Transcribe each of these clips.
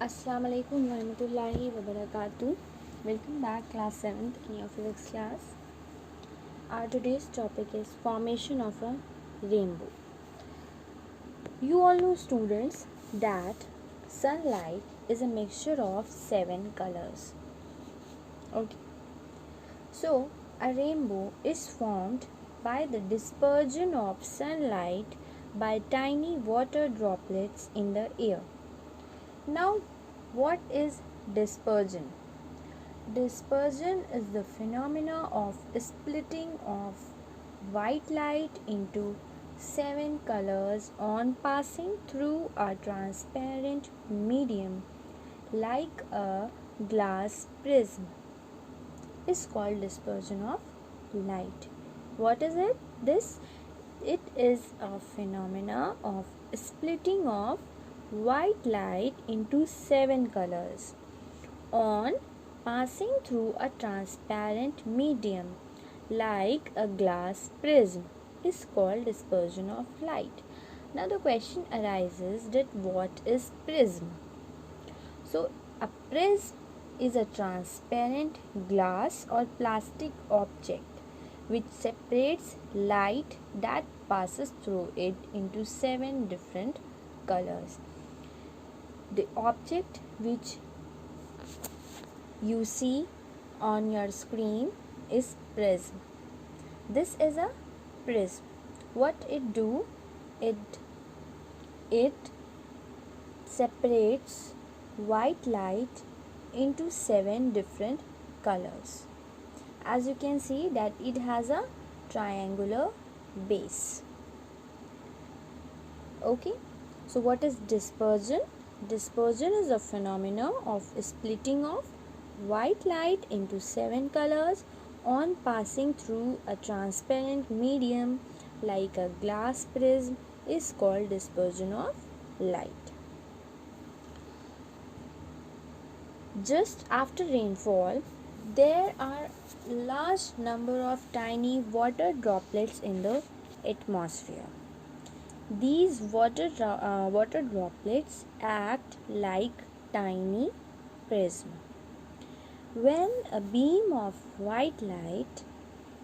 Assalamu alaikum warahmatullahi wabarakatuh. Welcome back class 7th in your physics class. Our today's topic is formation of a rainbow. You all know students that sunlight is a mixture of 7 colors. Okay. So a rainbow is formed by the dispersion of sunlight by tiny water droplets in the air. Now, what is dispersion? Dispersion is the phenomena of splitting of white light into 7 colors on passing through a transparent medium like a glass prism is called dispersion of light. What is it? It is a phenomena of splitting of white light into 7 colors on passing through a transparent medium like a glass prism is called dispersion of light. Now the question arises that what is prism? So a prism is a transparent glass or plastic object which separates light that passes through it into 7 different colors. The object which you see on your screen is prism. This is a prism. What it do? It separates white light into 7 different colors. As you can see that it has a triangular base. Okay. So what is dispersion? Dispersion is a phenomena of splitting of white light into 7 colors on passing through a transparent medium like a glass prism is called dispersion of light. Just after rainfall, there are large number of tiny water droplets in the atmosphere. These water droplets act like tiny prism. When a beam of white light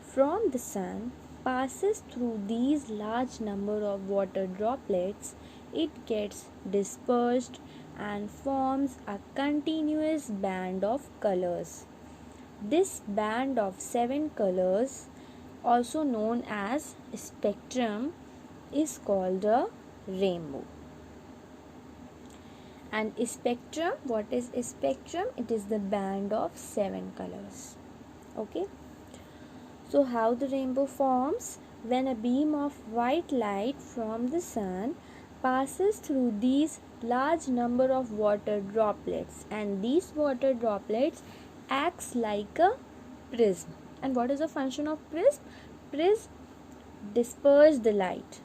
from the sun passes through these large number of water droplets, it gets dispersed and forms a continuous band of colors. This band of 7 colors, also known as spectrum, is called a rainbow. And spectrum, what is spectrum? It is the band of 7 colors. Okay. So how the rainbow forms? When a beam of white light from the sun passes through these large number of water droplets, and these water droplets acts like a prism. And what is the function of prism? Prism disperse the light.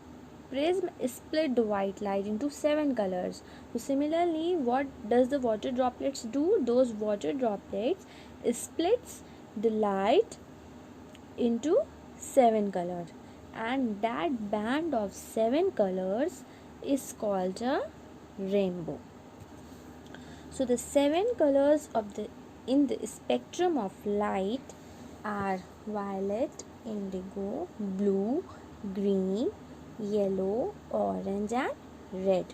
Prism split the white light into 7 colors. So similarly, what does the water droplets do? Those water droplets splits the light into 7 colors, and that band of 7 colors is called a rainbow. So the 7 colors of the in the spectrum of light are violet, indigo, blue, green, yellow, orange and red.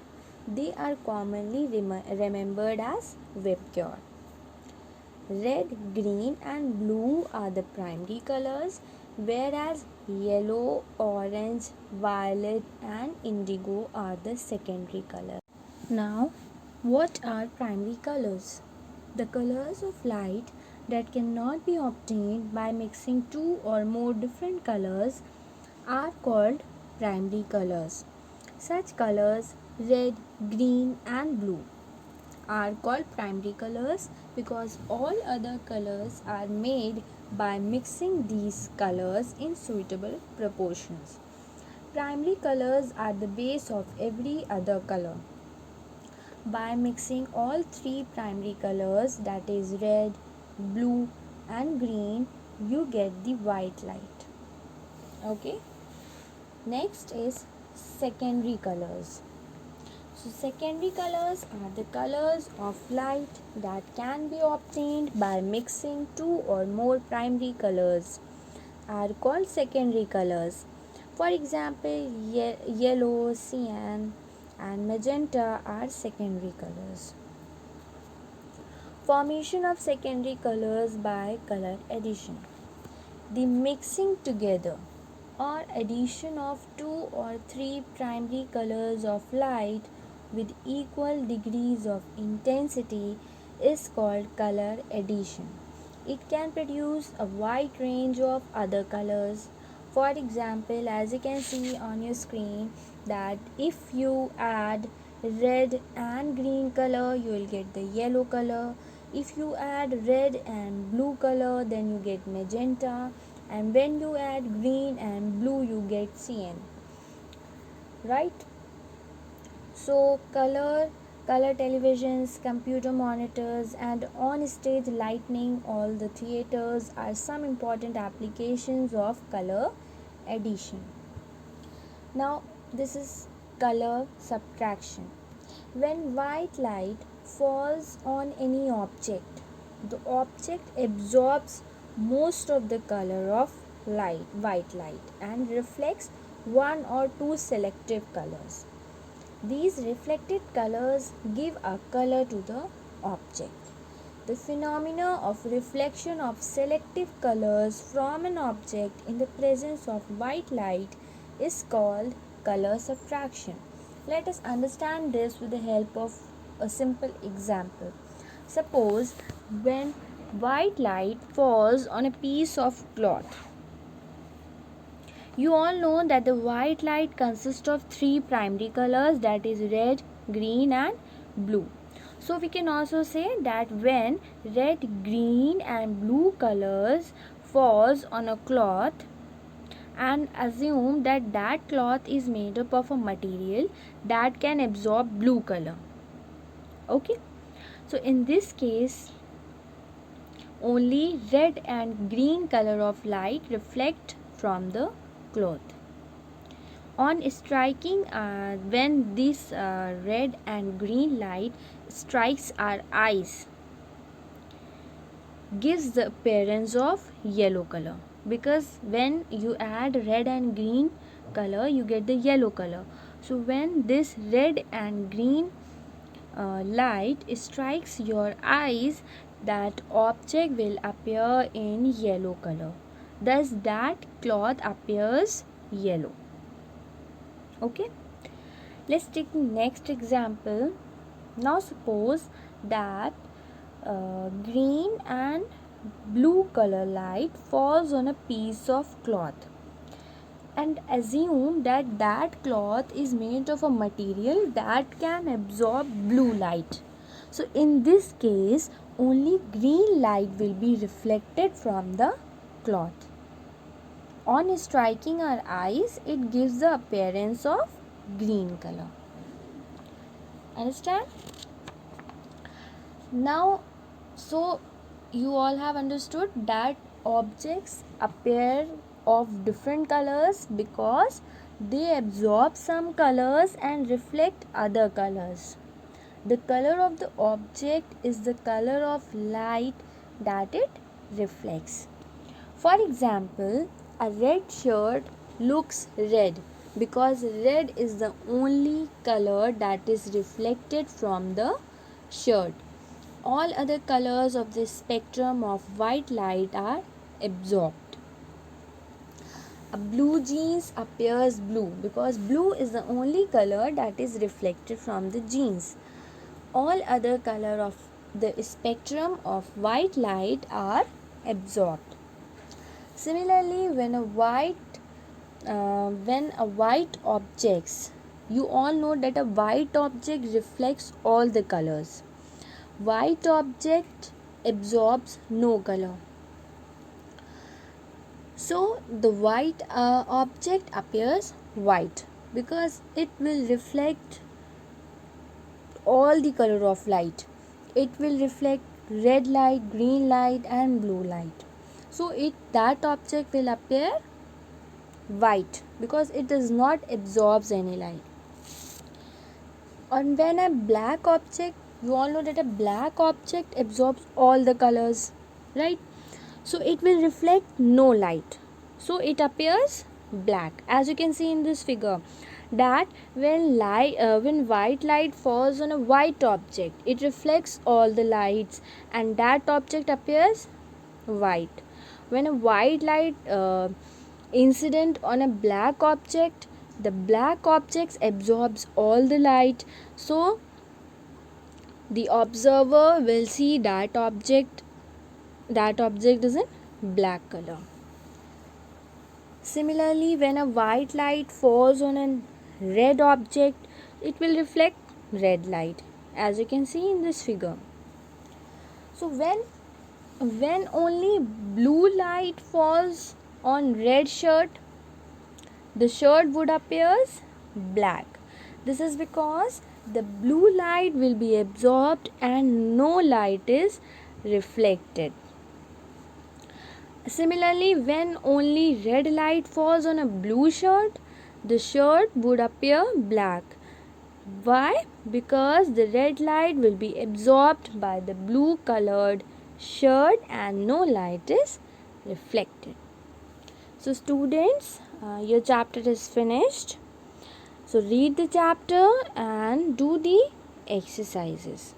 They are commonly remembered as vapor. Red, green and blue are the primary colors, whereas yellow, orange, violet and indigo are the secondary colors. Now, what are primary colors? The colors of light that cannot be obtained by mixing two or more different colors are called primary colors. Such colors, red, green and blue, are called primary colors because all other colors are made by mixing these colors in suitable proportions. Primary colors are the base of every other color. By mixing all three primary colors, that is red, blue and green, you get the white light. Okay. Next is secondary colors. So secondary colors are the colors of light that can be obtained by mixing two or more primary colors are called secondary colors. For example, yellow, cyan and magenta are secondary colors. Formation of secondary colors by color addition. The mixing together or addition of two or three primary colors of light with equal degrees of intensity is called color addition. It can produce a wide range of other colors. For example, as you can see on your screen, that if you add red and green color, you will get the yellow color. If you add red and blue color, then you get magenta, and when you add green and blue, you get cyan, right? So color televisions, computer monitors and on stage lighting, all the theaters are some important applications of color addition. Now this is color subtraction. When white light falls on any object, the object absorbs most of the color of white light and reflects one or two selective colors. These reflected colors give a color to the object. The phenomena of reflection of selective colors from an object in the presence of white light is called color subtraction. Let us understand this with the help of a simple example. Suppose when white light falls on a piece of cloth. You all know that the white light consists of three primary colors, that is red, green and blue. So we can also say that when red, green and blue colors falls on a cloth, and assume that that cloth is made up of a material that can absorb blue color. Okay. So in this case, only red and green color of light reflect from the cloth. On striking, when this red and green light strikes our eyes, gives the appearance of yellow color, because when you add red and green color, you get the yellow color. So when this red and green light strikes your eyes, that object will appear in yellow color. Thus that cloth appears yellow. Okay, let's take the next example. Now suppose that green and blue color light falls on a piece of cloth, and assume that that cloth is made of a material that can absorb blue light. So in this case, only green light will be reflected from the cloth. On striking our eyes, it gives the appearance of green color. Understand? Now, so you all have understood that objects appear of different colors because they absorb some colors and reflect other colors. The color of the object is the color of light that it reflects. For example, a red shirt looks red because red is the only color that is reflected from the shirt. All other colors of the spectrum of white light are absorbed. A blue jeans appears blue because blue is the only color that is reflected from the jeans. All other color of the spectrum of white light are absorbed. Similarly, when a white objects, you all know that a white object reflects all the colors. White object absorbs no color. So the white object appears white because it will reflect all the color of light. It will reflect red light, green light and blue light. So that object will appear white because it does not absorb any light. And when a black object, you all know that a black object absorbs all the colors, right? So it will reflect no light, so it appears black, as you can see in this figure, that when white light falls on a white object, it reflects all the lights and that object appears white. When a white light incident on a black object, the black object absorbs all the light, so the observer will see that object is in black color. Similarly, when a white light falls on a red object, it will reflect red light, as you can see in this figure. So when only blue light falls on red shirt, the shirt would appears black. This is because the blue light will be absorbed and no light is reflected. Similarly, when only red light falls on a blue shirt, the shirt would appear black. Why? Because the red light will be absorbed by the blue colored shirt and no light is reflected. So students, your chapter is finished. So read the chapter and do the exercises.